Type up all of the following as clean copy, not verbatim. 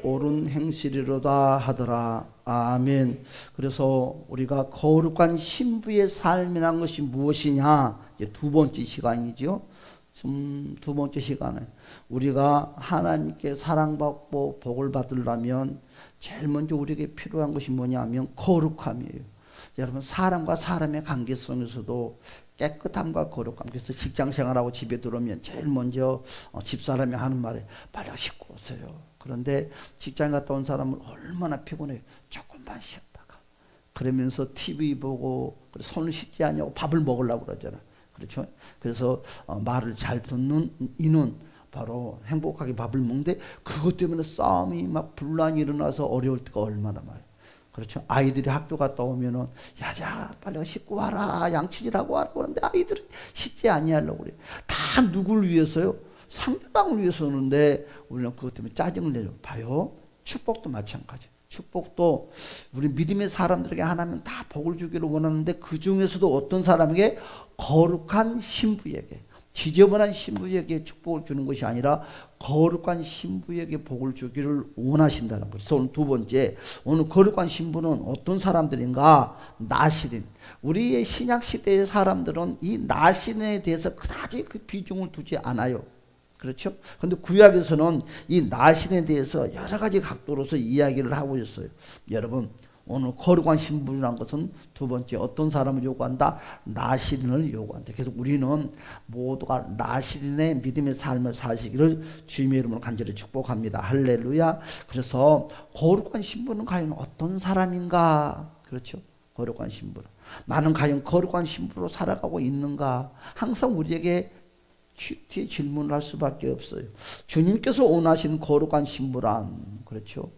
옳은 행실이로다 하더라. 아멘. 그래서 우리가 거룩한 신부의 삶이란 것이 무엇이냐, 이제 두 번째 시간이죠. 두 번째 시간에 우리가 하나님께 사랑받고 복을 받으려면 제일 먼저 우리에게 필요한 것이 뭐냐면 거룩함이에요. 여러분, 사람과 사람의 관계성에서도 깨끗함과 거룩함. 그래서 직장 생활하고 집에 들어오면 제일 먼저 집사람이 하는 말이 바닥 씻고 오세요. 그런데 직장 갔다 온 사람은 얼마나 피곤해요. 조금만 쉬었다가 그러면서 TV 보고 손을 씻지 않냐고 밥을 먹으려고 그러잖아. 그렇죠? 그래서 말을 잘 듣는 이는 바로 행복하게 밥을 먹는데, 그것 때문에 싸움이 막 분란이 일어나서 어려울 때가 얼마나 많아요. 그렇죠? 아이들이 학교 갔다 오면은 야자 빨리 씻고 와라, 양치질하고 와라 그러는데 아이들이 씻지 아니하려고 그래요. 다 누굴 위해서요? 상대방을 위해서는데 우리는 그것 때문에 짜증을 내요. 봐요. 축복도 마찬가지. 축복도 우리 믿음의 사람들에게 하나님 다 복을 주기를 원하는데, 그 중에서도 어떤 사람에게? 거룩한 신부에게, 지저분한 신부에게 축복을 주는 것이 아니라 거룩한 신부에게 복을 주기를 원하신다는 것이죠. 오늘 두 번째, 오늘 거룩한 신부는 어떤 사람들인가? 나시린. 우리의 신약시대의 사람들은 이 나시린에 대해서 그다지 그 비중을 두지 않아요. 그렇죠? 근데 구약에서는 이 나신에 대해서 여러 가지 각도로서 이야기를 하고 있어요. 여러분, 오늘 거룩한 신부라는 것은 두 번째 어떤 사람을 요구한다? 나시린을 요구한다. 그래서 우리는 모두가 나시린의 믿음의 삶을 사시기를 주님의 이름으로 간절히 축복합니다. 할렐루야. 그래서 거룩한 신부는 과연 어떤 사람인가? 그렇죠? 거룩한 신부는 나는 과연 거룩한 신부로 살아가고 있는가? 항상 우리에게 뒤에 질문을 할 수밖에 없어요. 주님께서 원하시는 거룩한 신부란, 그렇죠?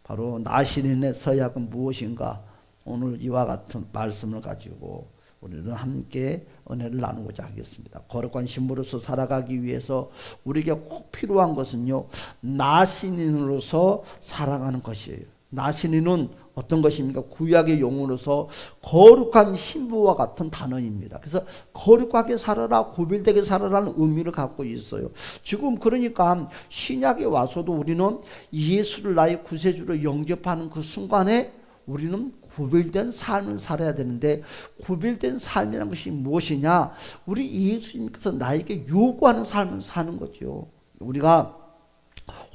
바로 나시린의 서약은 무엇인가? 오늘 이와 같은 말씀을 가지고 우리는 함께 은혜를 나누고자 하겠습니다. 거룩한 신부로서 살아가기 위해서 우리에게 꼭 필요한 것은요, 나시린으로서 살아가는 것이에요. 나시린은 어떤 것입니까? 구약의 용어로서 거룩한 신부와 같은 단어입니다. 그래서 거룩하게 살아라, 구별되게 살아라는 의미를 갖고 있어요. 지금 그러니까 신약에 와서도 우리는 예수를 나의 구세주로 영접하는 그 순간에 우리는 구별된 삶을 살아야 되는데, 구별된 삶이라는 것이 무엇이냐? 우리 예수님께서 나에게 요구하는 삶을 사는 거죠. 우리가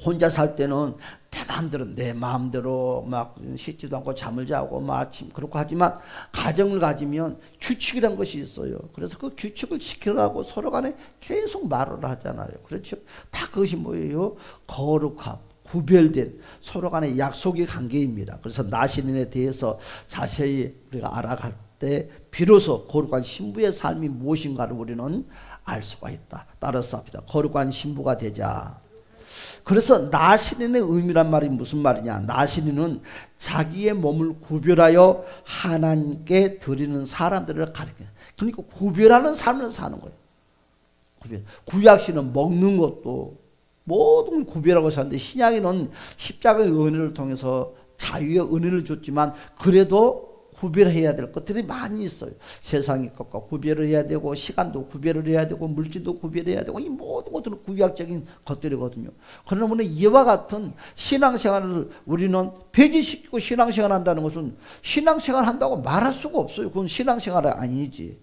혼자 살 때는 편한대로 내 마음대로 막 씻지도 않고 잠을 자고 막 아침 그렇고 하지만, 가정을 가지면 규칙이란 것이 있어요. 그래서 그 규칙을 지키라고 서로 간에 계속 말을 하잖아요. 그렇죠? 다 그것이 뭐예요? 거룩함, 구별된 서로 간의 약속의 관계입니다. 그래서 나시린에 대해서 자세히 우리가 알아갈 때 비로소 거룩한 신부의 삶이 무엇인가를 우리는 알 수가 있다. 따라서 합니다. 거룩한 신부가 되자. 그래서 나시린의 의미란 말이 무슨 말이냐? 나시린은 자기의 몸을 구별하여 하나님께 드리는 사람들을 가리켜요. 그러니까 구별하는 삶을 사는 거예요. 구약시는 먹는 것도 모든 걸 구별하고 사는데, 신약에는 십자가의 은혜를 통해서 자유의 은혜를 줬지만 그래도 구별해야 될 것들이 많이 있어요. 세상의 것과 구별을 해야 되고, 시간도 구별을 해야 되고, 물질도 구별해야 되고, 이 모든 것들은 구약적인 것들이거든요. 그러나 우리는 이와 같은 신앙생활을 우리는 폐지시키고 신앙생활 한다는 것은 신앙생활 한다고 말할 수가 없어요. 그건 신앙생활이 아니지.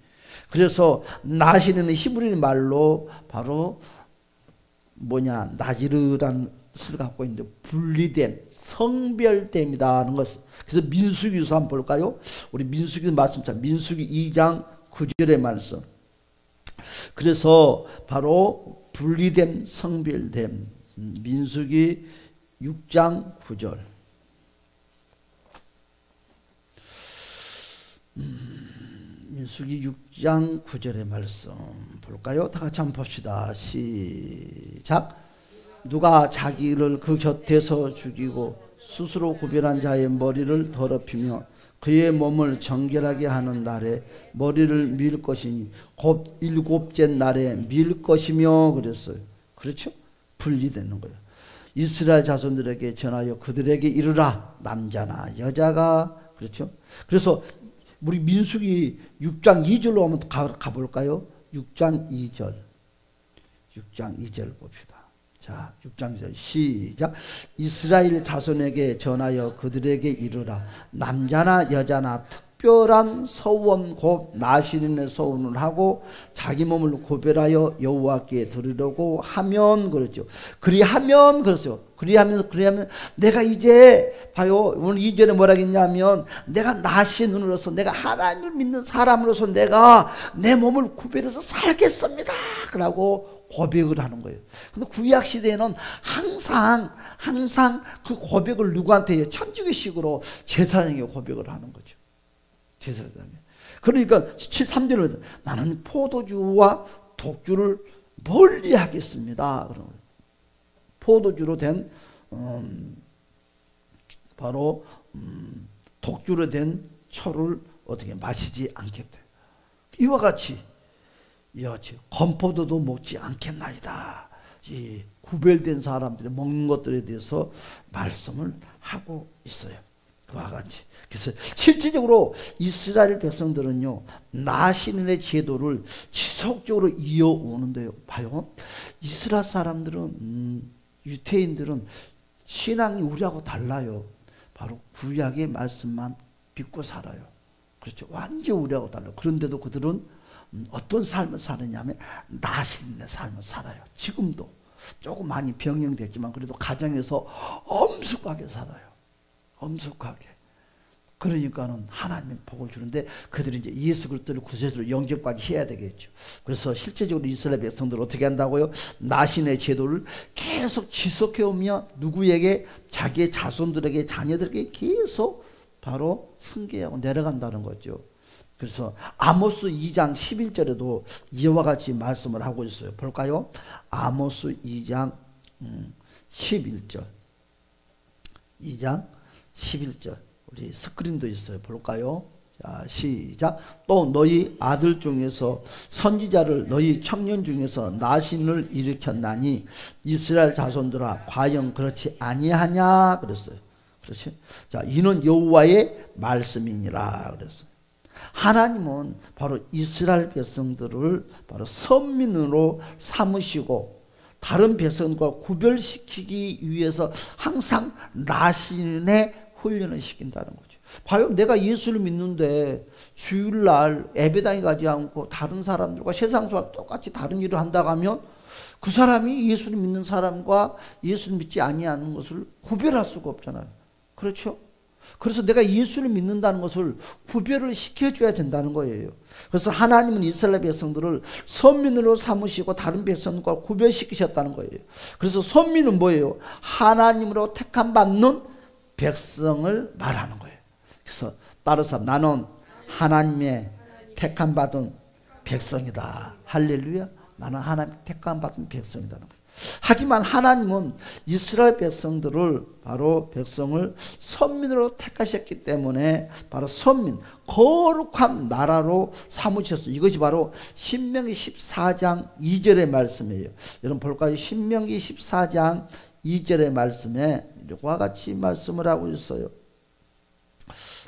그래서 나시는 히브리 말로 바로 뭐냐, 나지르라는 뜻을 갖고 있는데 분리됨, 성별됨이라는 것. 그래서 민수기서 한번 볼까요? 우리 민수기 말씀, 민수기 2장 9절의 말씀. 그래서 바로 분리됨, 성별됨. 민수기 6장 9절. 민수기 6장 9절의 말씀 볼까요? 다 같이 한번 봅시다. 시작. 누가 자기를 그 곁에서 죽이고 스스로 구별한 자의 머리를 더럽히며 그의 몸을 정결하게 하는 날에 머리를 밀 것이니 곧 일곱째 날에 밀 것이며 그랬어요. 그렇죠? 분리되는 거예요. 이스라엘 자손들에게 전하여 그들에게 이르라. 남자나 여자가. 그렇죠? 그래서 우리 민수기 6장 2절로 한번 가볼까요? 6장 2절. 6장 2절 봅시다. 자, 6장 시작. 이스라엘 자손에게 전하여 그들에게 이르라. 남자나 여자나 특별한 서원 곧 나시린의 서원을 하고 자기 몸을 고별하여 여호와께 드리려고 하면 그렇죠. 그리하면 그렇죠. 그리하면 내가 이제 봐요. 오늘 2절에 뭐라 했냐면 내가 나시는으로서 내가 하나님을 믿는 사람으로서 내가 내 몸을 구별해서 살겠습니다. 그러고 고백을 하는 거예요. 근데 구약 시대에는 항상 그 고백을 누구한테 해요? 천주교식으로 제사장에게 고백을 하는 거죠. 제사장에. 그러니까 3절은 나는 포도주와 독주를 멀리 하겠습니다. 그런 거예요. 포도주로 된 바로 독주로 된 초를 어떻게 마시지 않겠다. 이와 같이 건포도도 먹지 않겠나이다. 이 구별된 사람들이 먹는 것들에 대해서 말씀을 하고 있어요. 그와 같이. 그래서 실질적으로 이스라엘 백성들은요, 나시린의 제도를 지속적으로 이어오는데요. 봐요. 이스라엘 사람들은 유태인들은 신앙이 우리하고 달라요. 바로 구약의 말씀만 믿고 살아요. 그렇죠. 완전 우리하고 달라요. 그런데도 그들은 어떤 삶을 사느냐면 나시린의 삶을 살아요. 지금도 조금 많이 변형됐지만 그래도 가정에서 엄숙하게 살아요. 엄숙하게. 그러니까는 하나님의 복을 주는데 그들이 이제 예수 그리스도를 구세주로 영접까지 해야 되겠죠. 그래서 실제적으로 이스라엘 백성들은 어떻게 한다고요? 나신의 제도를 계속 지속해 오며 누구에게? 자기의 자손들에게 자녀들에게 계속 바로 승계하고 내려간다는 거죠. 그래서 아모스 2장 11절에도 이와 같이 말씀을 하고 있어요. 볼까요? 아모스 2장 11절 2장 11절 우리 스크린도 있어요. 볼까요? 자, 시작. 또 너희 아들 중에서 선지자를 너희 청년 중에서 나신을 일으켰나니 이스라엘 자손들아 과연 그렇지 아니하냐 그랬어요. 그렇지? 자, 이는 여호와의 말씀이니라 그랬어요. 하나님은 바로 이스라엘 백성들을 바로 선민으로 삼으시고 다른 백성과 구별시키기 위해서 항상 나신의 훈련을 시킨다는 거죠. 봐요. 내가 예수를 믿는데 주일날 예배당에 가지 않고 다른 사람들과 세상 사람과 똑같이 다른 일을 한다고 하면 그 사람이 예수를 믿는 사람과 예수를 믿지 아니하는 것을 구별할 수가 없잖아요. 그렇죠? 그래서 내가 예수를 믿는다는 것을 구별을 시켜줘야 된다는 거예요. 그래서 하나님은 이스라엘 백성들을 선민으로 삼으시고 다른 백성과 구별시키셨다는 거예요. 그래서 선민은 뭐예요? 하나님으로 택함 받는 백성을 말하는 거예요. 그래서 따라서 나는 하나님의 택함 받은 백성이다. 할렐루야. 나는 하나님 택함 받은 백성이라는 거예요. 하지만 하나님은 이스라엘 백성들을 바로 백성을 선민으로 택하셨기 때문에 바로 선민 거룩한 나라로 삼으셨어요. 이것이 바로 신명기 14장 2절의 말씀이에요. 여러분 볼까요? 신명기 14장 2절의 말씀에 이와 같이 말씀을 하고 있어요.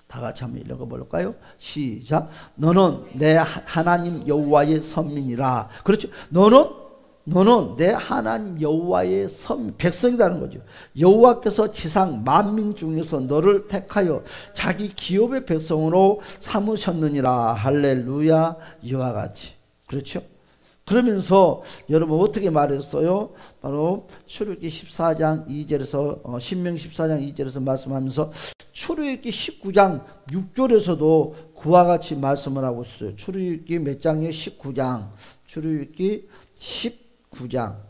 다 같이 한번 읽어볼까요? 시작. 너는 내 하나님 여호와의 선민이라. 그렇죠. 너는 내 하나님 여호와의 백성이라는 거죠. 여호와께서 지상 만민 중에서 너를 택하여 자기 기업의 백성으로 삼으셨느니라. 할렐루야. 이와 같이. 그렇죠. 그러면서 여러분 어떻게 말했어요? 바로 출애굽기 14장 2절에서 신명기 14장 2절에서 말씀하면서 출애굽기 19장 6절에서도 그와 같이 말씀을 하고 있어요. 출애굽기 몇 장이에요? 19장. 출애굽기 19장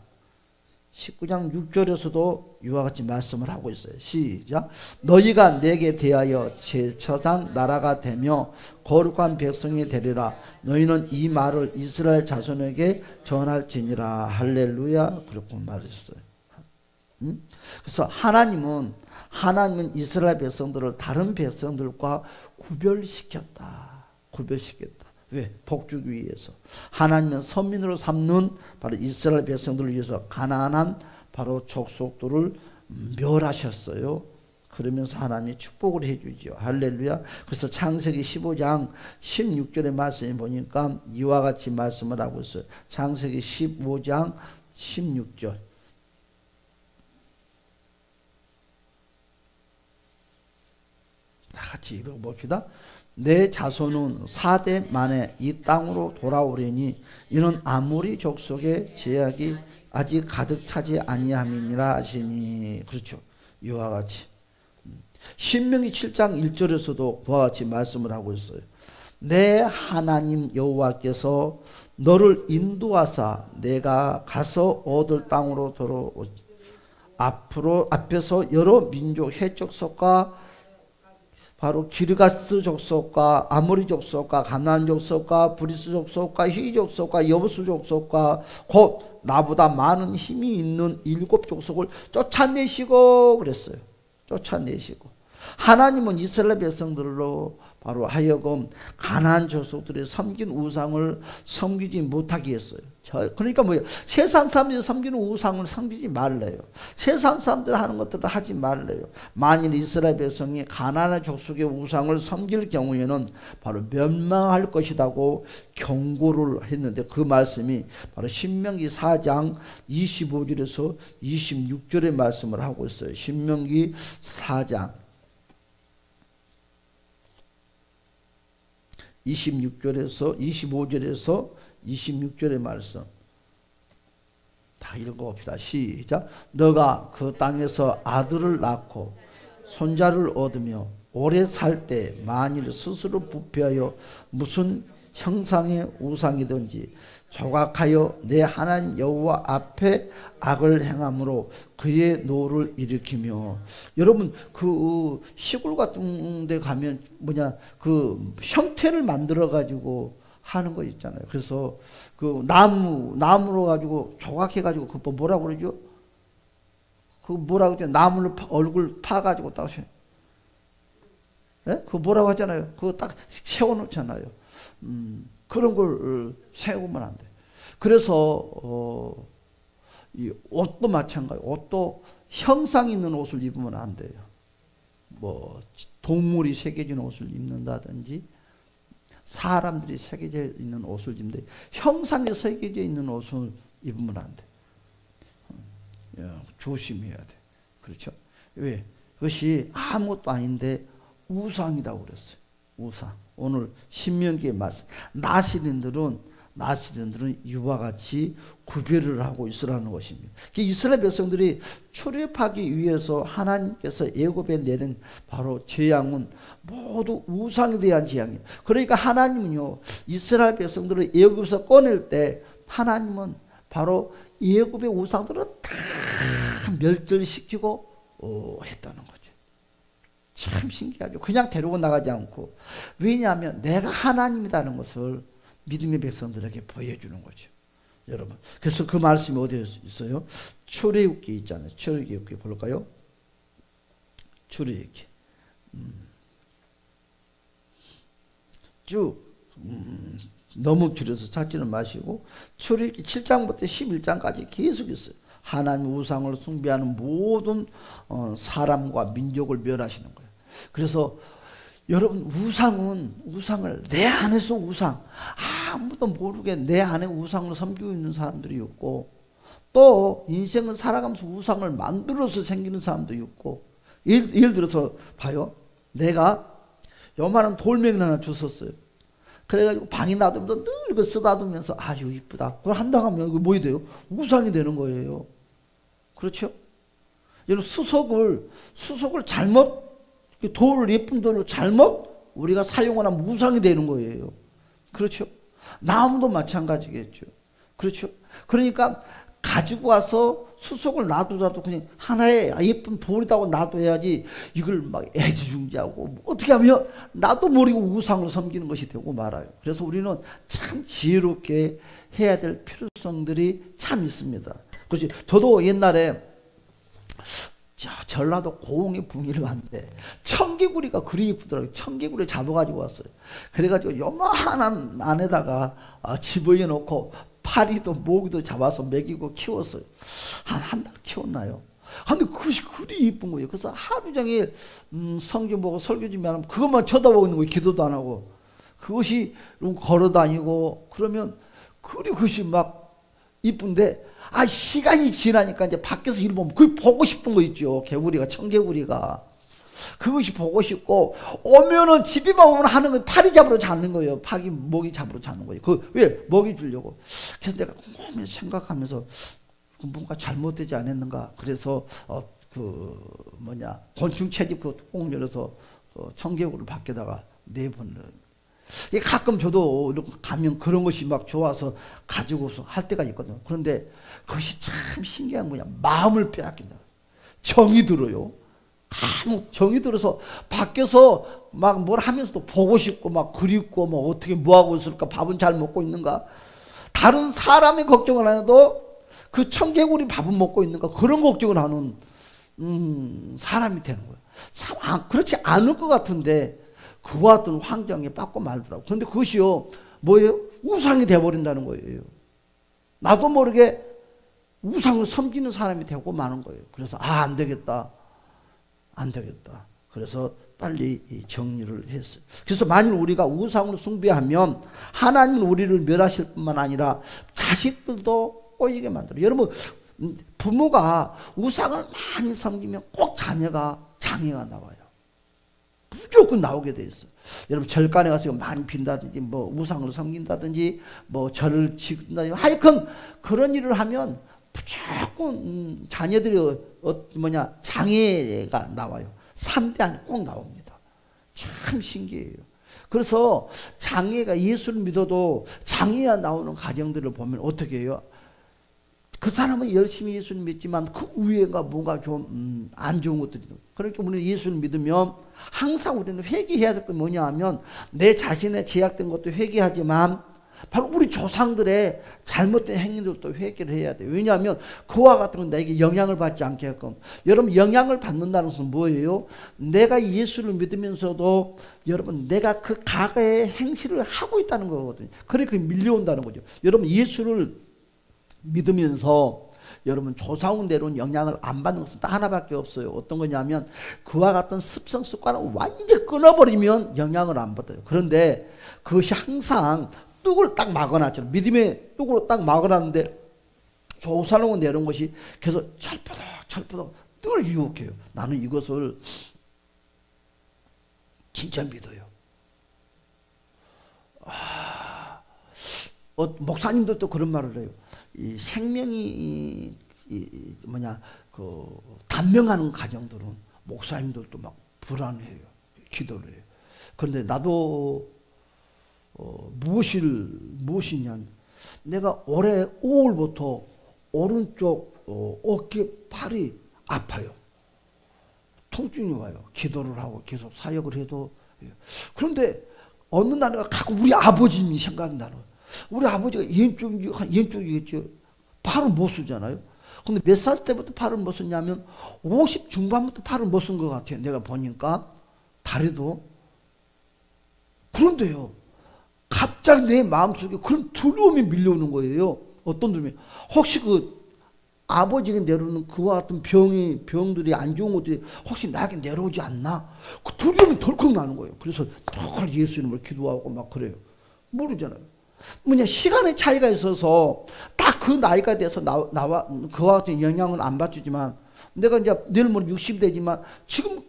6절에서도 이와 같이 말씀을 하고 있어요. 시작. 너희가 내게 대하여 제사장 나라가 되며 거룩한 백성이 되리라. 너희는 이 말을 이스라엘 자손에게 전할지니라. 할렐루야. 그렇게 말하셨어요. 그래서 하나님은 이스라엘 백성들을 다른 백성들과 구별시켰다. 왜? 복 주기 위해서. 하나님은 선민으로 삼는 바로 이스라엘 백성들을 위해서 가난한 바로 족속들을 멸하셨어요. 그러면서 하나님이 축복을 해주죠. 할렐루야. 그래서 창세기 15장 16절의 말씀에 보니까 이와 같이 말씀을 하고 있어요. 창세기 15장 16절 같이 읽어봅시다. 내 자손은 4대 만에 이 땅으로 돌아오려니 이는 아모리 족속의 제약이 아직 가득 차지 아니함이니라 하시니. 그렇죠. 이와 같이 신명기 7장 1절에서도 그와 같이 말씀을 하고 있어요. 내 하나님 여호와께서 너를 인도하사 내가 가서 얻을 땅으로 들어오지. 앞에서 여러 민족 해족속과 바로 기르가스 족속과 아모리 족속과 가나안 족속과 브리스 족속과 히위 족속과 여부스 족속과 곧 나보다 많은 힘이 있는 7 족속을 쫓아내시고 그랬어요. 쫓아내시고 하나님은 이스라엘 백성들로 바로 하여금 가나안 족속들의 섬긴 우상을 섬기지 못하게 했어요. 그러니까 뭐예요? 세상 사람들이 섬기는 우상을 섬기지 말래요. 세상 사람들이 하는 것들을 하지 말래요. 만일 이스라엘 백성이 가나안 족속의 우상을 섬길 경우에는 바로 멸망할 것이라고 경고를 했는데 그 말씀이 바로 신명기 4장 25절에서 26절의 말씀을 하고 있어요. 신명기 4장 26절에서 25절에서 26절의 말씀 다 읽어봅시다. 시작. 너가 그 땅에서 아들을 낳고 손자를 얻으며 오래 살 때 만일 스스로 부패하여 무슨 형상의 우상이든지 조각하여 내 하나님 여호와 앞에 악을 행함으로 그의 노를 일으키며. 여러분 그 시골 같은 데 가면 뭐냐 그 형태를 만들어 가지고 하는 거 있잖아요. 그래서 그 나무로 가지고 조각해 가지고 그 뭐라고 그러죠? 그 뭐라고 그러죠? 나무를 얼굴 파 가지고 딱 예? 그 뭐라고 하잖아요. 그거 딱 세워 놓잖아요. 그런 걸 세우면 안 돼. 그래서 이 옷도 마찬가지. 옷도 형상 있는 옷을 입으면 안 돼요. 뭐 동물이 새겨진 옷을 입는다든지 사람들이 새겨져 있는 옷을 입는데 형상에 새겨져 있는 옷을 입으면 안 돼. 조심해야 돼. 그렇죠? 왜? 그것이 아무것도 아닌데 우상이라고 그랬어요. 우상. 오늘 신명기의 말씀. 나시린들은 이와 같이 구별을 하고 있으라는 것입니다. 이스라엘 백성들이 출애굽하기 위해서 하나님께서 애굽에 내린 바로 재앙은 모두 우상에 대한 재앙이에요. 그러니까 하나님은요 이스라엘 백성들을 애굽에서 꺼낼 때 하나님은 바로 애굽의 우상들을 다 멸절시키고 했다는 거죠. 참 신기하죠. 그냥 데리고 나가지 않고. 왜냐하면 내가 하나님이라는 것을 믿음의 백성들에게 보여주는 거죠. 여러분. 그래서 그 말씀이 어디에 있어요? 출애굽기 있잖아요. 출애굽기 볼까요? 출애굽기. 쭉 너무 길어서 찾지는 마시고 출애굽기 7장부터 11장까지 계속 있어요. 하나님 우상을 숭배하는 모든 사람과 민족을 멸하시는 거예요. 그래서 여러분 우상을 내 안에서 우상 아무도 모르게 내 안에 우상을 섬기고 있는 사람들이 있고 또 인생을 살아가면서 우상을 만들어서 생기는 사람도 있고 예를 들어서 봐요. 내가 요만한 돌멩이 하나 주웠어요. 그래가지고 방에 놔두면서 늘 이거 쓰다듬으면서 아주 이쁘다. 그걸 한다고 하면 이거 뭐이 돼요? 우상이 되는 거예요. 그렇죠? 여러분 수석을 잘못 예쁜 돌을 잘못 우리가 사용을 하면 우상이 되는 거예요. 그렇죠? 나무도 마찬가지겠죠. 그렇죠? 그러니까 가지고 와서 수석을 놔두자도 그냥 하나의 예쁜 돌이라고 놔둬야지 이걸 막 애지중지하고 어떻게 하면 나도 모르고 우상을 섬기는 것이 되고 말아요. 그래서 우리는 참 지혜롭게 해야 될 필요성들이 참 있습니다. 그렇지? 저도 옛날에 전라도 고흥에 붕이를 갔는데 청개구리가 그리 이쁘더라고요. 청개구리 잡아가지고 왔어요. 그래가지고 요만한 안에다가 집어넣어 놓고 파리도 모기도 잡아서 먹이고 키웠어요. 한 달 키웠나요? 근데 그것이 그리 이쁜 거예요. 그래서 하루 종일 성경 보고 설교 좀 하면 그것만 쳐다보고 있는 거예요. 기도도 안 하고. 그것이 걸어 다니고 그러면 그것이 막 이쁜데 시간이 지나니까 이제 밖에서 일 보면 그게 보고 싶은 거 있죠. 개구리가, 청개구리가. 그것이 보고 싶고, 오면은 집에만 오면 하는 건 파리 잡으러 자는 거예요. 파기 먹이 잡으러 자는 거예요. 왜? 먹이 주려고. 그래서 내가 곰곰이 생각하면서 뭔가 잘못되지 않았는가. 그래서 곤충 채집 그 뚜껑 열어서 청개구를 밖에다가 내보내. 가끔 저도 이렇게 가면 그런 것이 막 좋아서 가지고서 할 때가 있거든요. 그런데 그것이 참 신기한 거냐. 마음을 빼앗긴다. 정이 들어요. 아무 정이 들어서 밖에서 막 뭘 하면서도 보고 싶고 막 그립고 뭐 어떻게 뭐하고 있을까, 밥은 잘 먹고 있는가, 다른 사람의 걱정을 안 해도 그 청개구리 밥은 먹고 있는가, 그런 걱정을 하는 사람이 되는 거예요. 참 그렇지 않을 것 같은데 그와 같은 환경에 빠꾸 말더라고. 그런데 그것이요 뭐예요? 우상이 되어버린다는 거예요. 나도 모르게 우상을 섬기는 사람이 되고 마는 거예요. 그래서 안 되겠다. 그래서 빨리 정리를 했어요. 그래서 만일 우리가 우상을 숭배하면 하나님은 우리를 멸하실 뿐만 아니라 자식들도 꼬이게 만들어요. 여러분, 부모가 우상을 많이 섬기면 꼭 자녀가 장애가 나와요. 무조건 나오게 돼 있어요. 여러분, 절간에 가서 많이 빈다든지 뭐 우상을 섬긴다든지 뭐 절을 지킨다든지 하여튼 그런 일을 하면 무조건 자녀들이 장애가 나와요. 3대 안에 꼭 나옵니다. 참 신기해요. 그래서 장애가, 예수를 믿어도 장애가 나오는 가정들을 보면 어떻게 해요? 그 사람은 열심히 예수를 믿지만 그 위에가 뭔가 좀 안 좋은 것들이 있어요. 그러니까 우리는 예수를 믿으면 항상 우리는 회개해야 될 게 뭐냐 하면 내 자신의 제약된 것도 회개하지만 바로 우리 조상들의 잘못된 행위들도 회개를 해야 돼요. 왜냐하면 그와 같은 건 나에게 영향을 받지 않게끔. 여러분, 영향을 받는다는 것은 뭐예요? 내가 예수를 믿으면서도 여러분 내가 그 과거의 행실을 하고 있다는 거거든요. 그러니까 밀려온다는 거죠. 여러분, 예수를 믿으면서 여러분 조상은 내려온 영향을 안 받는 것은 딱 하나밖에 없어요. 어떤 거냐면 그와 같은 습성 습관을 완전히 끊어버리면 영향을 안 받아요. 그런데 그것이 항상 뚝을 딱 막아놨죠. 믿음의 뚝으로 딱 막아놨는데 조상은 내려온 것이 계속 철푸덕 늘 유혹해요. 나는 이것을 진짜 믿어요. 목사님들도 그런 말을 해요. 이 생명이 단명하는 가정들은 목사님들도 막 불안해요. 기도를 해요. 그런데 나도 무엇이냐, 내가 올해 5월부터 오른쪽 어깨 팔이 아파요. 통증이 와요. 기도를 하고 계속 사역을 해도. 그런데 어느 날에 가끔 우리 아버지님이 생각이 나는 거예요. 우리 아버지가 왼쪽이겠죠. 팔을 못 쓰잖아요. 근데 몇 살 때부터 팔을 못 쓰냐면 50 중반부터 팔을 못 쓴 것 같아요. 내가 보니까 다리도. 그런데요, 갑자기 내 마음속에 그런 두려움이 밀려오는 거예요. 어떤 두려움이? 혹시 그 아버지가 내려오는 그와 같은 병들이 안 좋은 것들이 혹시 나에게 내려오지 않나? 그 두려움이 덜컥 나는 거예요. 그래서 늘 예수 이름을 기도하고 막 그래요. 모르잖아요. 시간의 차이가 있어서 딱 그 나이가 돼서 나와 그와 같은 영향은 안 받지만 내가 이제 내일 모레 60대지만 지금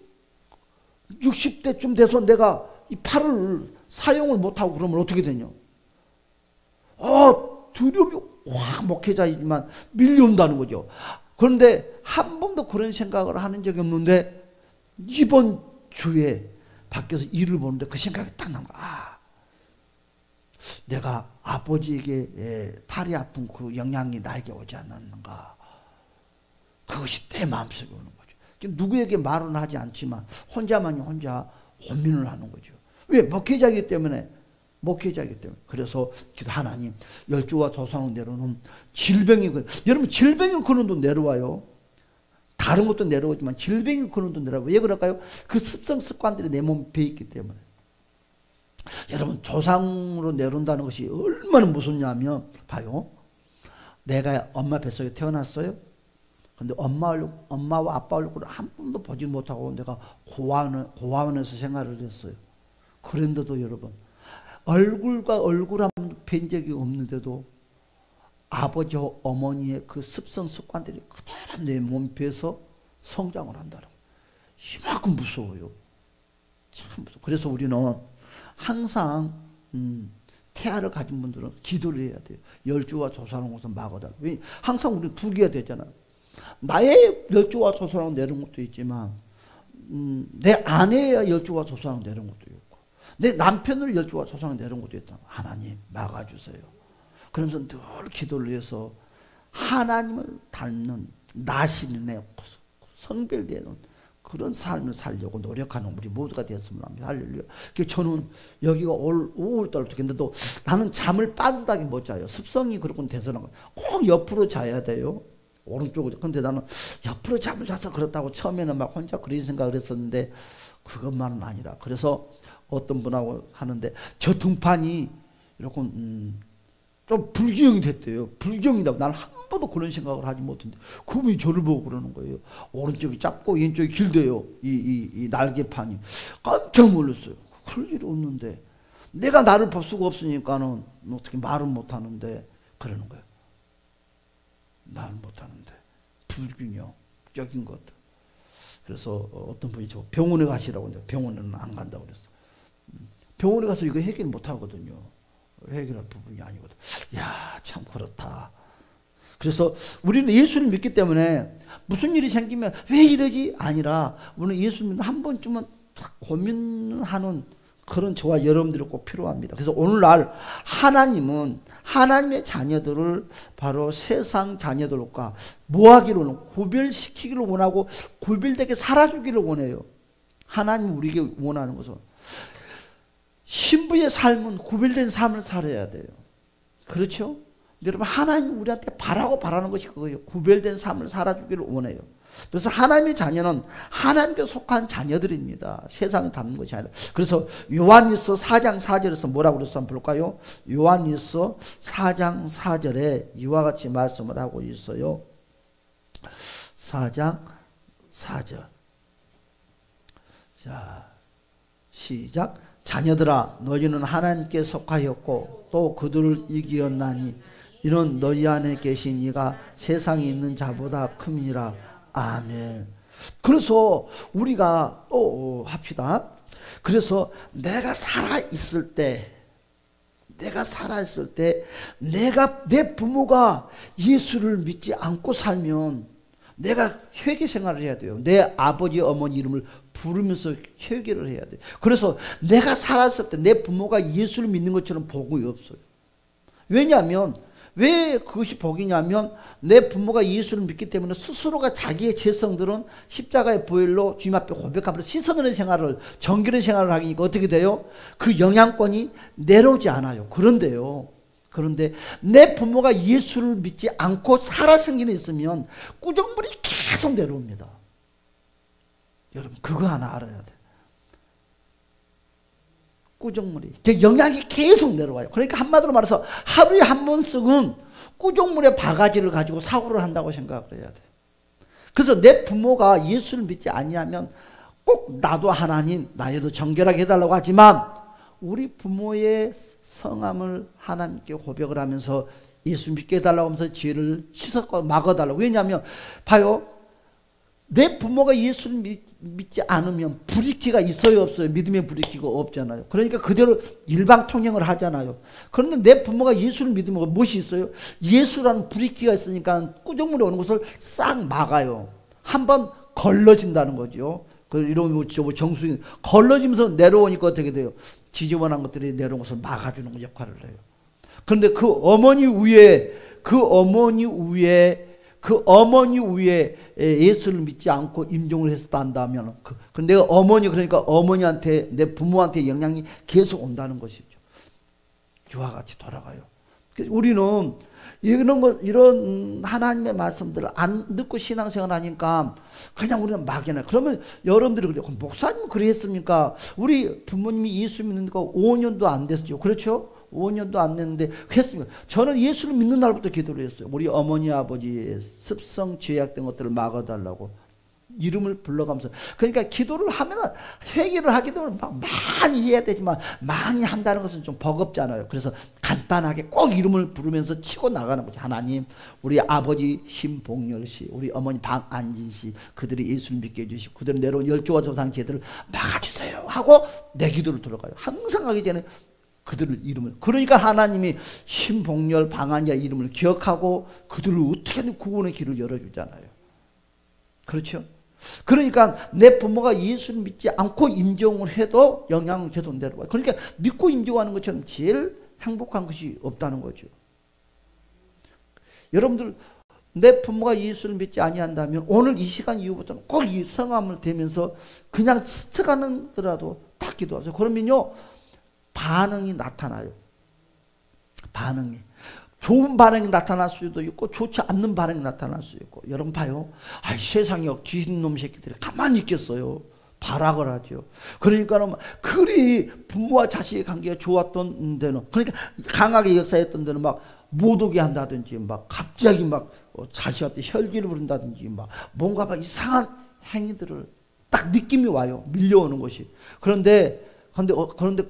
60대쯤 돼서 내가 이 팔을 사용을 못하고 그러면 어떻게 되냐? 두려움이 확 목회자이지만 밀려온다는 거죠. 그런데 한 번도 그런 생각을 하는 적이 없는데 이번 주에 밖에서 일을 보는데 그 생각이 딱 난 거야. 내가 아버지에게 팔이 아픈 그 영향이 나에게 오지 않았는가. 그것이 내 마음속에 오는 거죠. 누구에게 말은 하지 않지만 혼자만이 혼자 고민을 하는 거죠. 왜? 목회자이기 때문에. 그래서 기도, 하나님, 열조와 조상으로 내려오는 질병이, 여러분 질병이 근원도 내려와요. 다른 것도 내려오지만 질병이 근원도 내려와요. 왜 그럴까요? 그 습성 습관들이 내 몸에 배있기 때문에. 여러분, 조상으로 내려온다는 것이 얼마나 무섭냐면, 봐요. 내가 엄마 뱃속에 태어났어요. 근데 엄마와 아빠 얼굴을 한 번도 보지 못하고 내가 고아원에서 생활을 했어요. 그런데도 여러분, 얼굴과 얼굴 한 번도 뵌 적이 없는데도 아버지와 어머니의 그 습성 습관들이 그대로 내 몸 배에서 성장을 한다는 거예요. 이만큼 무서워요. 참 무서워. 그래서 우리는 항상 태아를 가진 분들은 기도를 해야 돼요. 열조와 조사하는 것을 막아달라. 왜? 항상 우리 두 개가 되잖아요. 나의 열조와 조사하는 내는 것도 있지만 내 아내의 열조와 조사하는 내는 것도 있고 내 남편을 열조와 조사하는 내는 것도 있다. 하나님 막아주세요. 그러면서 늘 기도를 해서 하나님을 닮는 나신의 성별되는 그런 삶을 살려고 노력하는 우리 모두가 되었으면 합니다. 할렐루야. 저는 여기가 올 5월달 좋겠는데도 나는 잠을 빠듯하게 못 자요. 습성이 그렇군 돼서는 꼭 옆으로 자야 돼요. 오른쪽으로. 근데 나는 옆으로 잠을 자서 그렇다고 처음에는 막 혼자 그런 생각을 했었는데 그것만은 아니라. 그래서 어떤 분하고 하는데 저 등판이 이렇게 좀 불균형이 됐대요. 불균형이라고. 나는 한 번도 그런 생각을 하지 못했는데 그분이 저를 보고 그러는 거예요. 오른쪽이 짧고 왼쪽이 길대요. 이 날개판이. 깜짝 놀랐어요. 그럴 일이 없는데 내가 나를 볼 수가 없으니까는 어떻게 말은 못하는데 그러는 거예요. 말은 못하는데 불균형적인 것. 그래서 어떤 분이 저 병원에 가시라고 했는데 병원에는 안 간다고 그랬어. 병원에 가서 이거 해결 못하거든요. 해결할 부분이 아니거든. 야, 참 그렇다. 그래서 우리는 예수를 믿기 때문에 무슨 일이 생기면 왜 이러지? 아니라 우리는 예수를 한 번쯤은 고민하는 그런 저와 여러분들이 꼭 필요합니다. 그래서 오늘날 하나님은 하나님의 자녀들을 바로 세상 자녀들과 뭐하기로는 구별시키기를 원하고 구별되게 살아주기를 원해요. 하나님 우리에게 원하는 것은 신부의 삶은 구별된 삶을 살아야 돼요. 그렇죠? 여러분 하나님 우리한테 바라는 것이 그거예요. 구별된 삶을 살아주기를 원해요. 그래서 하나님의 자녀는 하나님께 속한 자녀들입니다. 세상에 담는 것이 아니라. 그래서 요한일서 4장 4절에서 뭐라고 그랬어 한번 볼까요? 요한일서 4장 4절에 이와 같이 말씀을 하고 있어요. 4장 4절. 자, 시작. 자녀들아 너희는 하나님께 속하였고 또 그들을 이기었나니 이는 너희 안에 계신 이가 세상에 있는 자보다 큼이니라. 아멘. 그래서 우리가 또 합시다. 그래서 내가 살아있을 때 내 부모가 예수를 믿지 않고 살면 내가 회개 생활을 해야 돼요. 내 아버지 어머니 이름을 부르면서 회개를 해야 돼요. 그래서 내가 살았을 때 내 부모가 예수를 믿는 것처럼 복이 없어요. 왜냐하면 왜 그것이 복이냐면 내 부모가 예수를 믿기 때문에 스스로가 자기의 죄성들은 십자가의 보혈로 주님 앞에 고백하면서 씻어내는 생활을 정결한 생활을 하니까 어떻게 돼요? 그 영향권이 내려오지 않아요. 그런데 내 부모가 예수를 믿지 않고 살아생긴 게 있으면 꾸정물이 계속 내려옵니다. 여러분 그거 하나 알아야 돼. 꾸정물이 영향이 계속 내려와요. 그러니까 한마디로 말해서 하루에 한 번씩은 꾸정물의 바가지를 가지고 사고를 한다고 생각을 해야 돼. 그래서 내 부모가 예수를 믿지 아니하면 꼭 나도 하나님 나에도 정결하게 해달라고 하지만 우리 부모의 성함을 하나님께 고백을 하면서 예수 믿게 해달라고 하면서 죄를 씻어 막아달라고. 왜냐하면 봐요. 내 부모가 예수를 믿지 않으면 불이익기가 있어요 없어요? 믿음의 불이익기가 없잖아요. 그러니까 그대로 일방통행을 하잖아요. 그런데 내 부모가 예수를 믿으면 무엇이 있어요? 예수라는 불이익기가 있으니까 꾸정물이 오는 것을 싹 막아요. 한번 걸러진다는 거죠. 이런 정수인 걸러지면서 내려오니까 어떻게 돼요? 지저분한 것들이 내려온 것을 막아주는 역할을 해요. 그런데 그 어머니 위에 예수를 믿지 않고 임종을 했었다 한다면 내가 그러니까 어머니한테 내 부모한테 영향이 계속 온다는 것이죠. 이와 같이 돌아가요. 우리는 이런 하나님의 말씀들을 안 듣고 신앙생활 하니까 그냥 우리는 막연해. 그러면 여러분들이 그래요. 목사님 그랬습니까? 우리 부모님이 예수 믿는 데가 5년도 안 됐죠. 그렇죠? 5년도 안 됐는데 했습니까? 저는 예수를 믿는 날부터 기도를 했어요. 우리 어머니 아버지의 습성 죄악된 것들을 막아달라고 이름을 불러가면서. 그러니까 기도를 하면 회개를 하게 되면 많이 해야 되지만 많이 한다는 것은 좀 버겁잖아요. 그래서 간단하게 꼭 이름을 부르면서 치고 나가는 거죠. 하나님 우리 아버지 심복렬씨, 우리 어머니 박안진씨, 그들이 예수를 믿게 해주시고 그들은 내려온 열조와 조상 죄들을 막아주세요. 하고 내 기도를 들어가요. 항상 하기 전에 그들을 이름을, 그러니까 하나님이 신복렬 방한자 이름을 기억하고 그들을 어떻게든 구원의 길을 열어주잖아요. 그렇죠? 그러니까 내 부모가 예수를 믿지 않고 임종을 해도 영향은 계속 내려와요. 그러니까 믿고 임종하는 것처럼 제일 행복한 것이 없다는 거죠. 여러분들 내 부모가 예수를 믿지 아니한다면 오늘 이 시간 이후부터는 꼭 이 성함을 대면서 그냥 스쳐가는더라도 다 기도하세요. 그러면요 반응이 나타나요. 반응이 좋은 반응이 나타날 수도 있고 좋지 않는 반응이 나타날 수 있고. 여러분 봐요. 세상에 귀신놈 새끼들이 가만히 있겠어요. 발악을 하죠. 그러니까 그리 부모와 자식의 관계가 좋았던 데는, 그러니까 강하게 역사했던 데는 막 못 오게 한다든지 막 갑자기 막 자식한테 혈기를 부른다든지 막 뭔가 막 이상한 행위들을 딱 느낌이 와요. 밀려오는 것이. 그런데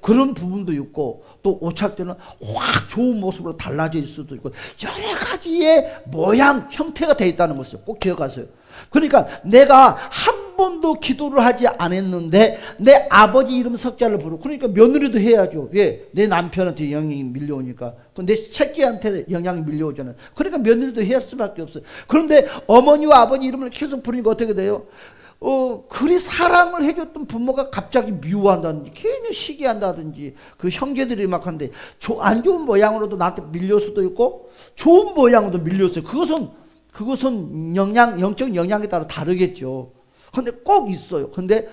그런 부분도 있고 또 오찰 때는 확 좋은 모습으로 달라질 수도 있고 여러 가지의 모양, 형태가 되어 있다는 것을 꼭 기억하세요. 그러니까 내가 한 번도 기도를 하지 않았는데 내 아버지 이름 석자를 부르고, 그러니까 며느리도 해야죠. 왜? 내 남편한테 영향이 밀려오니까. 내 새끼한테 영향이 밀려오잖아요. 그러니까 며느리도 해야 할 수밖에 없어요. 그런데 어머니와 아버지 이름을 계속 부르니까 어떻게 돼요? 그리 사랑을 해줬던 부모가 갑자기 미워한다든지 괜히 시기한다든지 그 형제들이 막 하는데 안 좋은 모양으로도 나한테 밀릴 수도 있고 좋은 모양으로도 밀렸어요. 그것은 영적 영향에 따라 다르겠죠. 근데 꼭 있어요. 근데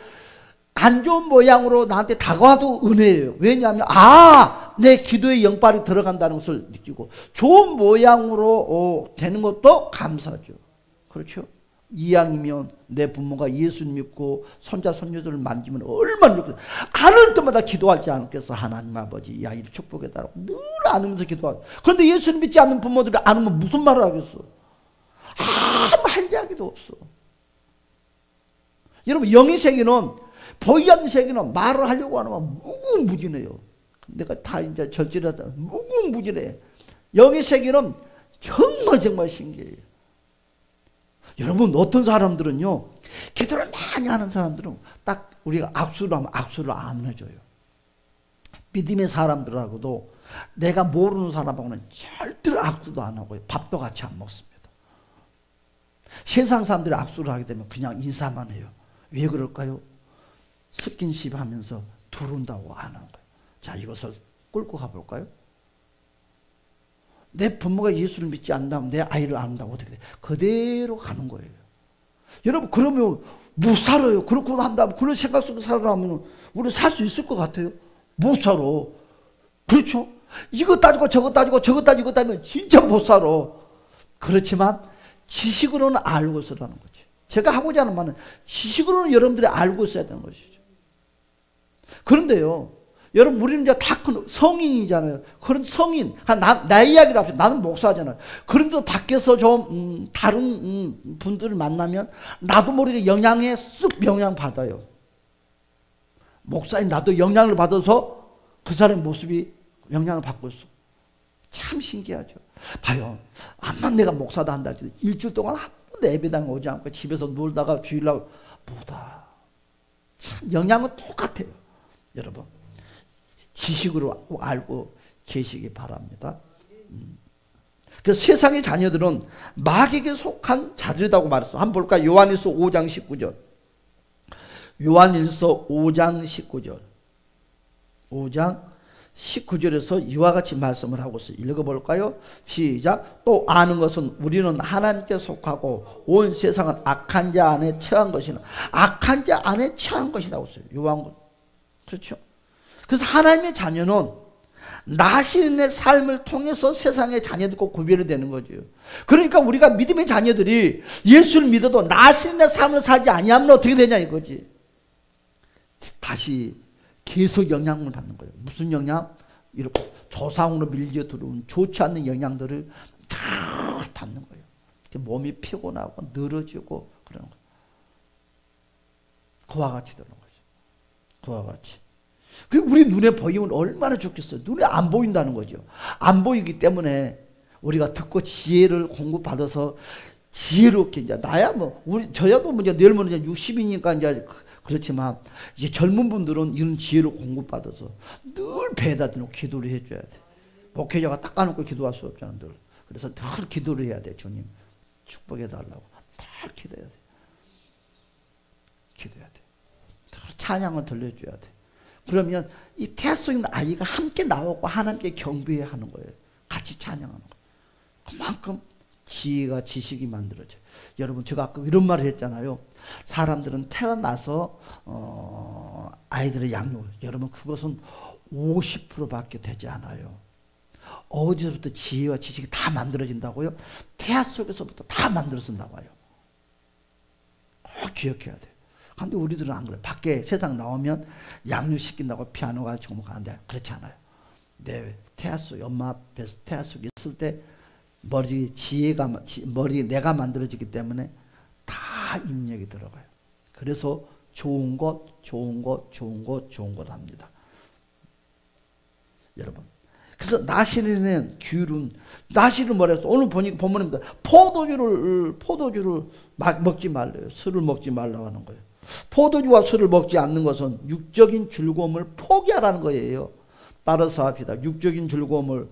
안 좋은 모양으로 나한테 다가와도 은혜예요. 왜냐하면 내 기도에 영빨이 들어간다는 것을 느끼고 좋은 모양으로 되는 것도 감사죠. 그렇죠? 이왕이면 내 부모가 예수 믿고 손자 손녀들을 만지면 얼마나 좋겠어. 안을 때마다 기도하지 않겠어. 하나님 아버지 이 아이를 축복해달라고 늘 안으면서 기도하죠. 그런데 예수를 믿지 않는 부모들이 안으면 무슨 말을 하겠어. 아무 할 이야기도 없어. 여러분 영의 세계는, 보이지 않는 세계는 말을 하려고 하면 무궁무진해요. 내가 다 이제 절제하다 무궁무진해. 영의 세계는 정말 신기해요. 여러분 어떤 사람들은요 기도를 많이 하는 사람들은 딱 우리가 악수를 하면 악수를 안 해줘요. 믿음의 사람들하고도 내가 모르는 사람하고는 절대로 악수도 안 하고요. 밥도 같이 안 먹습니다. 세상 사람들이 악수를 하게 되면 그냥 인사만 해요. 왜 그럴까요? 스킨십 하면서 두른다고 안 하는 거예요. 자, 이것을 끌고 가볼까요? 내 부모가 예수를 믿지 않는다면 내 아이를 안 한다고 어떻게 돼? 그대로 가는 거예요. 여러분 그러면 못 살아요. 그렇고 한다면 그런 생각 속에 살아가면 우리 살 수 있을 것 같아요? 못 살아. 그렇죠? 이거 따지고 저거 따지고 저거 따지고 따지면 진짜 못 살아. 그렇지만 지식으로는 알고 있으라는 거지. 제가 하고자 하는 말은 지식으로는 여러분들이 알고 있어야 되는 것이죠. 그런데요, 여러분 우리는 이제 다 큰 성인이잖아요. 그런 성인, 나 이야기를 합시다. 나는 목사잖아요. 그런데 밖에서 좀 다른 분들을 만나면 나도 모르게 영향에 쑥 영향 받아요. 목사인 나도 영향을 받아서 그 사람의 모습이 영향을 받고 있어. 참 신기하죠. 봐요. 암만 내가 목사다 한다 할지도 일주일 동안 한 번도 예배당 오지 않고 집에서 놀다가 주일날 보다. 참 영향은 똑같아요. 여러분 지식으로 알고 계시기 바랍니다. 그래서 세상의 자녀들은 마귀에게 속한 자들이라고 말했어. 한번 볼까요? 요한일서 5장 19절. 요한일서 5장 19절. 5장 19절에서 이와 같이 말씀을 하고 있어요. 읽어볼까요? 시작. 또 아는 것은 우리는 하나님께 속하고 온 세상은 악한 자 안에 처한 것이나 악한 자 안에 처한 것이라고 했어요. 요한. 그렇죠? 그래서 하나님의 자녀는 나신의 삶을 통해서 세상의 자녀들과 구별이 되는 거죠. 그러니까 우리가 믿음의 자녀들이 예수를 믿어도 나신의 삶을 살지 아니하면 어떻게 되냐 이거지. 다시 계속 영향을 받는 거예요. 무슨 영향? 이렇게 조상으로 밀려 들어온 좋지 않는 영향들을 다 받는 거예요. 몸이 피곤하고 늘어지고 그러는 거예요. 그와 같이 되는 거죠. 그와 같이. 우리 눈에 보이면 얼마나 좋겠어요. 눈에 안 보인다는 거죠. 안 보이기 때문에 우리가 듣고 지혜를 공급받아서 지혜롭게 이제 나야 뭐 저야도 뭐 이제 내일 모레 60이니까 이제 그렇지만 이제 젊은 분들은 이런 지혜를 공급받아서 늘 배에다 대고 기도를 해줘야 돼. 목회자가 닦아놓고 기도할 수 없잖아, 늘. 그래서 늘 기도를 해야 돼. 주님 축복해달라고 늘 기도해야 돼. 기도해야 돼. 늘 찬양을 들려줘야 돼. 그러면 이 태아 속에 있는 아이가 함께 나오고 하나님께 경배해야 하는 거예요. 같이 찬양하는 거예요. 그만큼 지혜가 지식이 만들어져요. 여러분 제가 아까 이런 말을 했잖아요. 사람들은 태어나서 아이들의 양육, 여러분 그것은 50%밖에 되지 않아요. 어디서부터 지혜와 지식이 다 만들어진다고요? 태아 속에서부터 다 만들어서 나와요. 꼭 기억해야 돼요. 근데 우리들은 안 그래요. 밖에 세상 나오면 양육시킨다고 피아노 가르치고 뭐 하는데 그렇지 않아요. 내 태아 속에, 엄마 앞에서 태아 속에 있을 때 머리 내가 만들어지기 때문에 다 입력이 들어가요. 그래서 좋은 것 합니다. 여러분. 그래서 나시린은 귤은, 나시린 뭐라 했어? 오늘 본문입니다. 포도주를 먹지 말래요. 술을 먹지 말라고 하는 거예요. 포도주와 술을 먹지 않는 것은 육적인 즐거움을 포기하라는 거예요. 따라서 합시다. 육적인 즐거움을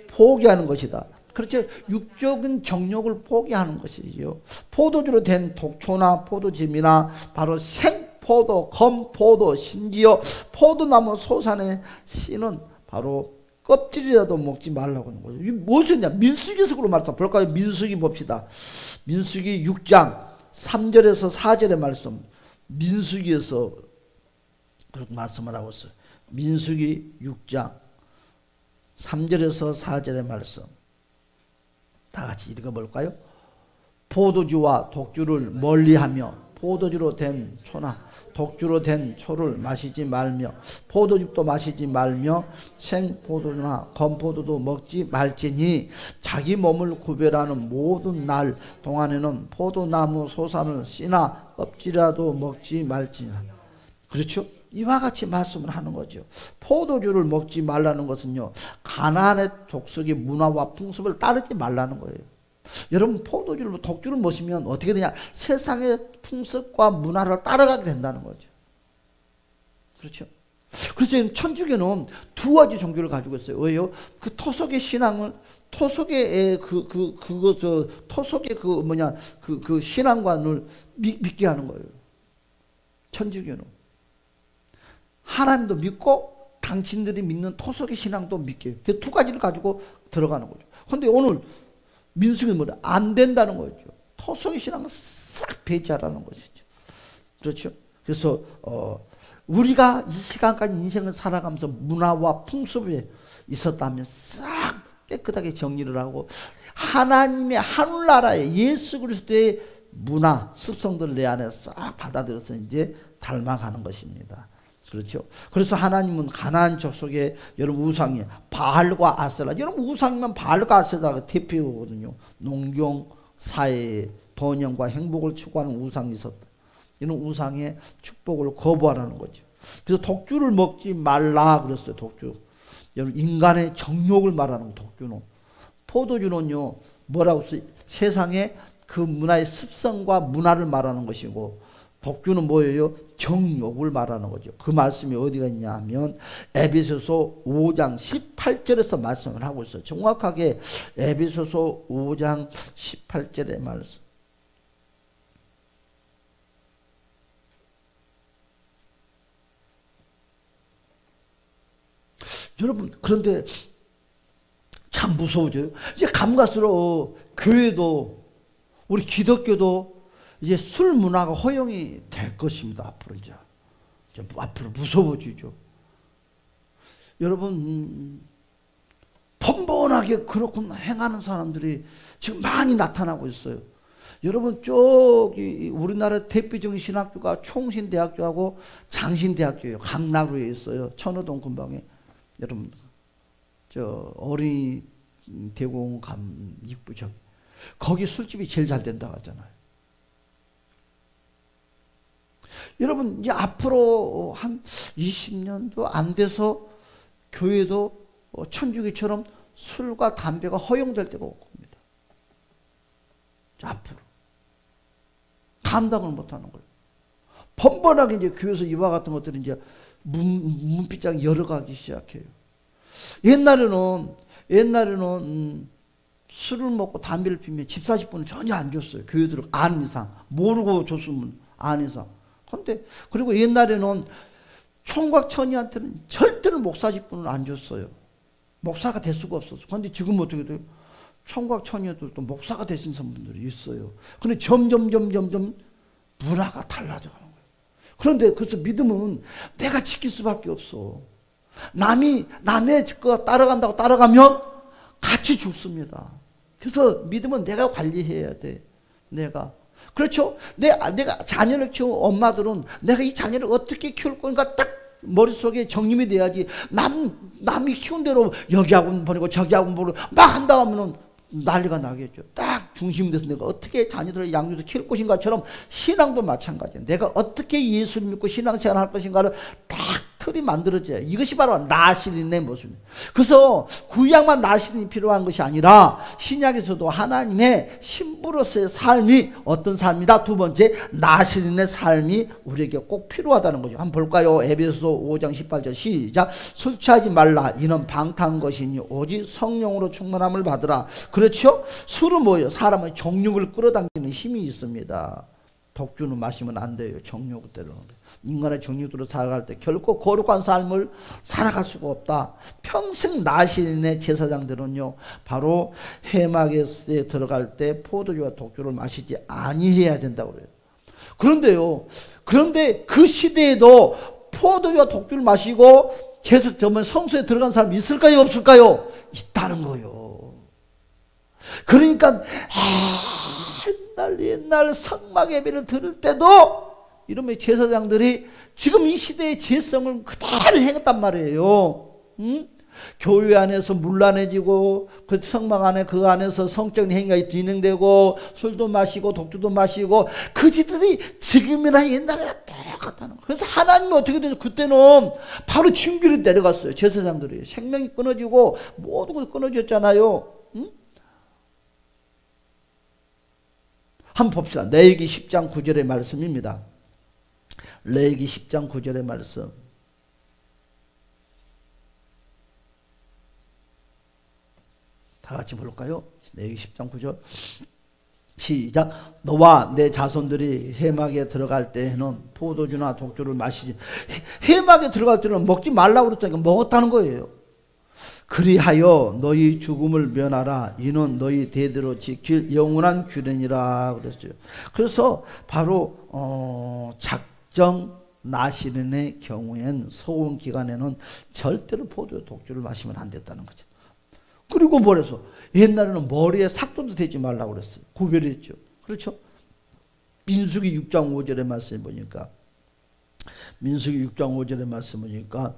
포기하는 것이다. 그렇죠. 육적인 정욕을 포기하는 것이지요. 포도주로 된 독초나 포도즙이나 바로 생포도, 검포도, 심지어 포도나무 소산의 씨는 바로 껍질이라도 먹지 말라고 하는 거죠. 이게 무엇이냐? 민수기에서 그런 말씀 볼까요? 민수기 봅시다. 민수기 6장 3절에서 4절의 말씀. 민수기에서 그렇게 말씀을 하고 있어요. 민수기 6장 3절에서 4절의 말씀. 다 같이 읽어볼까요? 포도주와 독주를 멀리하며 포도주로 된 초나 독주로 된 초를 마시지 말며 포도즙도 마시지 말며 생포도나 검포도도 먹지 말지니 자기 몸을 구별하는 모든 날 동안에는 포도나무 소산을 씨나 껍질이라도 먹지 말지니라. 그렇죠? 이와 같이 말씀을 하는 거죠. 포도주를 먹지 말라는 것은요, 가나안의 족속의 문화와 풍습을 따르지 말라는 거예요. 여러분 포도주를, 독주를 마시면 어떻게 되냐? 세상의 풍습과 문화를 따라가게 된다는 거죠. 그렇죠? 그래서 천주교는 두 가지 종교를 가지고 있어요. 왜요? 그 토속의 신앙을, 토속의 토속의 그 신앙관을 믿게 하는 거예요. 천주교는 하나님도 믿고 당신들이 믿는 토속의 신앙도 믿게 해요. 그 두 가지를 가지고 들어가는 거죠. 그런데 오늘 민수기는 뭐냐? 안 된다는 거죠. 토속의 신앙은 싹 배제하라는 것이죠. 그렇죠? 그래서 우리가 이 시간까지 인생을 살아가면서 문화와 풍습에 있었다면 싹 깨끗하게 정리를 하고 하나님의 하늘나라의 예수 그리스도의 문화, 습성들을 내 안에 싹 받아들여서 이제 닮아가는 것입니다. 그렇죠? 그래서 하나님은 가나안 족속에 여러분 우상이 바알과 아세라, 여러분 우상이면 바알과 아세라가 대표거든요. 농경 사회에 번영과 행복을 추구하는 우상이 있었다. 이런 우상의 축복을 거부하라는 거죠. 그래서 독주를 먹지 말라 그랬어요. 독주. 여러분 인간의 정욕을 말하는 독주는. 포도주는요 뭐라고 써요? 세상의 그 문화의 습성과 문화를 말하는 것이고, 독주는 뭐예요? 정욕을 말하는 거죠. 그 말씀이 어디가 있냐 하면 에베소서 5장 18절에서 말씀을 하고 있어요. 정확하게 에베소서 5장 18절의 말씀. 여러분 그런데 참 무서워져요. 이제 감각스러워. 교회도 우리 기독교도 이제 술 문화가 허용이 될 것입니다. 앞으로 이제 앞으로 무서워지죠. 여러분 번번하게 그렇게 행하는 사람들이 지금 많이 나타나고 있어요. 여러분 저기 우리나라 대표적인 신학교가 총신대학교하고 장신대학교예요. 강남구에 있어요. 천호동 근방에. 여러분 저 어린이 대공감 입구죠. 거기 술집이 제일 잘 된다고 하잖아요. 여러분 이제 앞으로 한 20년도 안 돼서 교회도 천주교처럼 술과 담배가 허용될 때가 올 겁니다. 앞으로 감당을 못하는 거예요. 번번하게 이제 교회에서 이와 같은 것들이 이제 문빗장 열어가기 시작해요. 옛날에는 술을 먹고 담배를 피우면 집 40분을 전혀 안 줬어요. 교회들을 아는 이상. 모르고 줬으면 아는 이상. 근데 그리고 옛날에는 총각천이한테는 절대로 목사 직분을 안 줬어요. 목사가 될 수가 없었어. 근데 지금 어떻게 돼요? 총각천이들도 목사가 되신 분들이 있어요. 근데 점점 문화가 달라져 가는 거예요. 그런데 그래서 믿음은 내가 지킬 수밖에 없어. 남의 거 따라간다고 따라가면 같이 죽습니다. 그래서 믿음은 내가 관리해야 돼. 내가. 그렇죠? 내가 자녀를 키운 엄마들은 내가 이 자녀를 어떻게 키울 건가 딱 머릿속에 정립이 돼야지. 남이 키운 대로 여기 학원 보내고 저기 학원 보내고 막 한다 하면은 난리가 나겠죠. 딱 중심이 돼서 내가 어떻게 자녀들을 양육해서 키울 것인가처럼 신앙도 마찬가지예요. 내가 어떻게 예수를 믿고 신앙생활 할 것인가를 딱 틀이 만들어져요. 이것이 바로 나시린의 모습입니다. 그래서 구약만 나시린이 필요한 것이 아니라 신약에서도 하나님의 신부로서의 삶이 어떤 삶이다? 두 번째, 나시린의 삶이 우리에게 꼭 필요하다는 거죠. 한번 볼까요? 에베소서 5장 18절 시작. 술 취하지 말라. 이는 방탕한 것이니 오직 성령으로 충만함을 받으라. 그렇죠? 술은 뭐예요? 사람의 정욕을 끌어당기는 힘이 있습니다. 독주는 마시면 안 돼요. 정욕을 때려는. 인간의 정욕으로 살아갈 때 결코 거룩한 삶을 살아갈 수가 없다. 평생 나시린의 제사장들은요, 바로 회막에 들어갈 때 포도주와 독주를 마시지 아니해야 된다고 그래요. 그런데 그 시대에도 포도주와 독주를 마시고 계속 성소에 들어간 사람이 있을까요? 없을까요? 있다는 거예요. 그러니까 옛날 성막 예배를 들을 때도 이러면 제사장들이 지금 이 시대의 제성을 그대로 행했단 말이에요. 응? 교회 안에서 문란해지고 그 성막 안에 그 안에서 성적인 행위가 진행되고 술도 마시고 독주도 마시고 그지들이 지금이나 옛날이나 똑같다는 거예요. 그래서 하나님이 어떻게 되죠? 그때는 바로 징계로 내려갔어요. 제사장들이 생명이 끊어지고 모든 것이 끊어졌잖아요. 응? 한번 봅시다. 레위기 10장 9절의 말씀입니다. 레위기 10장 9절의 말씀. 다 같이 볼까요? 레위기 10장 9절 시작. 너와 내 자손들이 회막에 들어갈 때에는 포도주나 독주를 마시지. 회막에 들어갈 때는 먹지 말라고 그랬다니까 먹었다는 거예요. 그리하여 너희 죽음을 면하라. 이는 너희 대대로 지킬 영원한 규례니라 그랬어요. 그래서 바로 작정 나시린의 경우엔 소원 기간에는 절대로 포도 독주를 마시면 안 됐다는 거죠. 그리고 뭐래서 옛날에는 머리에 삭도도 대지 말라고 그랬어요. 구별했죠. 그렇죠? 민수기 6장 5절의 말씀 보니까 민수기 6장 5절의 말씀 보니까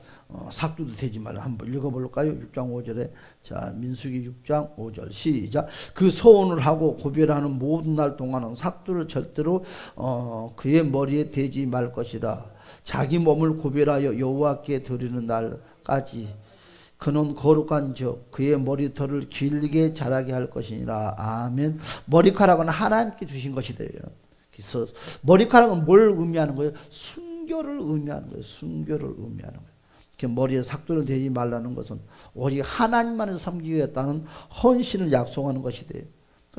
삭도도 되지 말라. 한번 읽어볼까요? 6장 5절에 자 민수기 6장 5절 시작. 그 소원을 하고 구별하는 모든 날 동안은 삭도를 절대로 그의 머리에 대지 말 것이라. 자기 몸을 구별하여 여호와께 드리는 날까지 그는 거룩한 적 그의 머리털을 길게 자라게 할 것이니라. 아멘. 머리카락은 하나님께 주신 것이 돼요. 그래서 머리카락은 뭘 의미하는 거예요? 순교를 의미하는 거예요. 순교를 의미하는 거예요. 머리에 삭도를 대지 말라는 것은 오직 하나님만을 섬기겠다는 헌신을 약속하는 것이 돼요.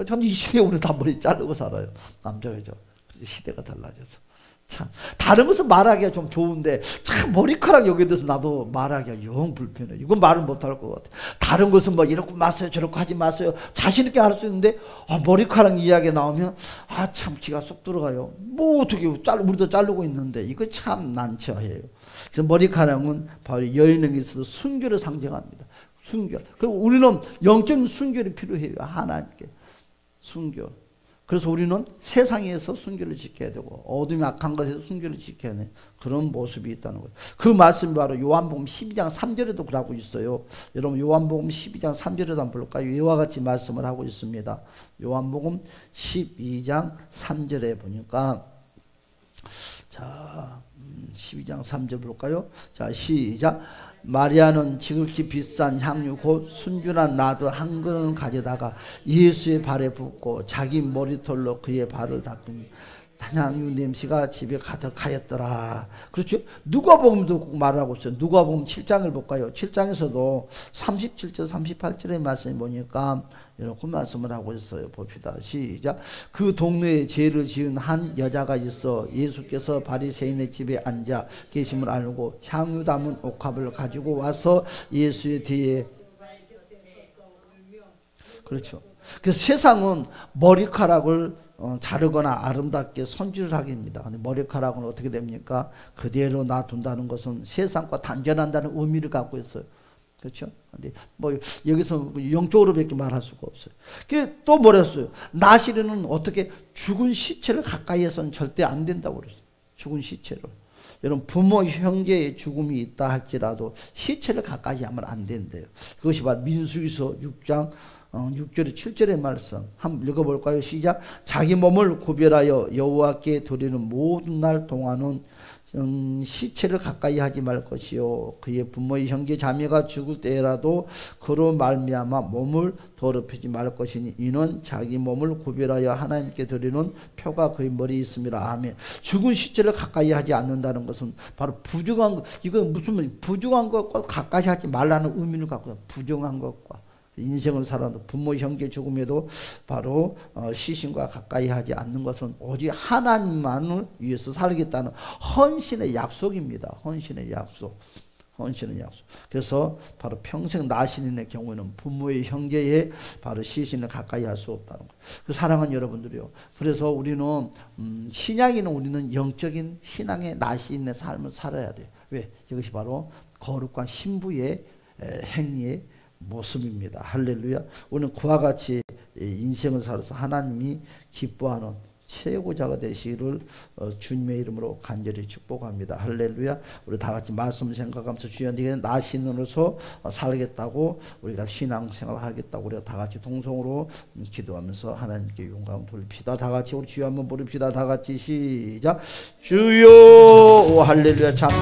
저는 이 시대에 우리 다 머리 자르고 살아요. 남자죠. 그래서 시대가 달라져서. 참 다른 것은 말하기가 좀 좋은데 참 머리카락 여기에 대해서 나도 말하기가 영 불편해. 이건 말을 못할 것 같아. 다른 것은 뭐 이렇게 마세요 저렇게 하지 마세요 자신 있게 할 수 있는데 머리카락 이야기 나오면 참 기가 쏙 들어가요. 뭐 어떻게 우리도 자르고 있는데 이거 참 난처해요. 그래서 머리카락은 바로 여인에게 있어서 순교를 상징합니다. 순교. 그리고 우리는 영적인 순교가 필요해요. 하나님께 순교. 그래서 우리는 세상에서 순교를 지켜야 되고 어둠이 악한 것에서 순교를 지켜야 하는 그런 모습이 있다는 거예요. 그 말씀이 바로 요한복음 12장 3절에도 그러고 있어요. 여러분 요한복음 12장 3절에도 한번 볼까요? 이와 같이 말씀을 하고 있습니다. 요한복음 12장 3절에 보니까 자 12장 3절 볼까요? 자 시작. 마리아는 지극히 비싼 향유 곧 순준한 나드 한 그릇을 가져다가 예수의 발에 붓고 자기 머리털로 그의 발을 단향유 냄새가 집에 가득하였더라. 그렇죠? 누가복음도 말하고 있어요. 누가복음 7장을 볼까요? 7장에서도 37절 38절의 말씀을 보니까 이렇게 말씀을 하고 있어요. 봅시다. 시작. 그 동네에 죄를 지은 한 여자가 있어 예수께서 바리새인의 집에 앉아 계심을 알고 향유 담은 옥합을 가지고 와서 예수의 뒤에. 그렇죠. 그래서 세상은 머리카락을 자르거나 아름답게 손질을 하기입니다. 근데 머리카락은 어떻게 됩니까? 그대로 놔둔다는 것은 세상과 단절한다는 의미를 갖고 있어요. 그렇죠? 근데 뭐 여기서 영적으로밖에 말할 수가 없어요. 또 뭐랬어요? 나시르는 어떻게 죽은 시체를 가까이에서는 절대 안 된다고 그랬어요. 죽은 시체를. 여러분 부모 형제의 죽음이 있다 할지라도 시체를 가까이 하면 안 된대요. 그것이 바로 민수기서 6장 6절에 7절의 말씀 한번 읽어볼까요? 시작. 자기 몸을 구별하여 여호와께 드리는 모든 날 동안은 시체를 가까이 하지 말 것이요 그의 부모의 형제 자매가 죽을 때라도 그로 말미암아 몸을 더럽히지 말 것이니 이는 자기 몸을 구별하여 하나님께 드리는 표가 그의 머리에 있습니다. 아멘. 죽은 시체를 가까이 하지 않는다는 것은 바로 부정한 것. 이거 무슨 말? 부정한 것과 가까이 하지 말라는 의미를 갖고 있어요. 부정한 것과. 인생을 살아도 부모 형제 죽음에도 바로 시신과 가까이 하지 않는 것은 오직 하나님만을 위해서 살겠다는 헌신의 약속입니다. 헌신의 약속. 헌신의 약속. 그래서 바로 평생 나신인의 경우에는 부모의 형제의 바로 시신을 가까이 할 수 없다는 거예요. 그 사랑하는 여러분들이요. 그래서 우리는 신약에는 우리는 영적인 신앙의 나신인의 삶을 살아야 돼요. 왜? 이것이 바로 거룩한 신부의 행위의 모습입니다. 할렐루야. 우리는 그와 같이 인생을 살아서 하나님이 기뻐하는 최고자가 되시기를 주님의 이름으로 간절히 축복합니다. 할렐루야. 우리 다 같이 말씀을 생각하면서 주님께 나신으로서 살겠다고 우리가 신앙생활을 하겠다고 우리가 다 같이 동성으로 기도하면서 하나님께 영광 돌립시다. 다 같이 우리 주여 한번 부릅시다. 다 같이 시작. 주여. 오 할렐루야. 잠시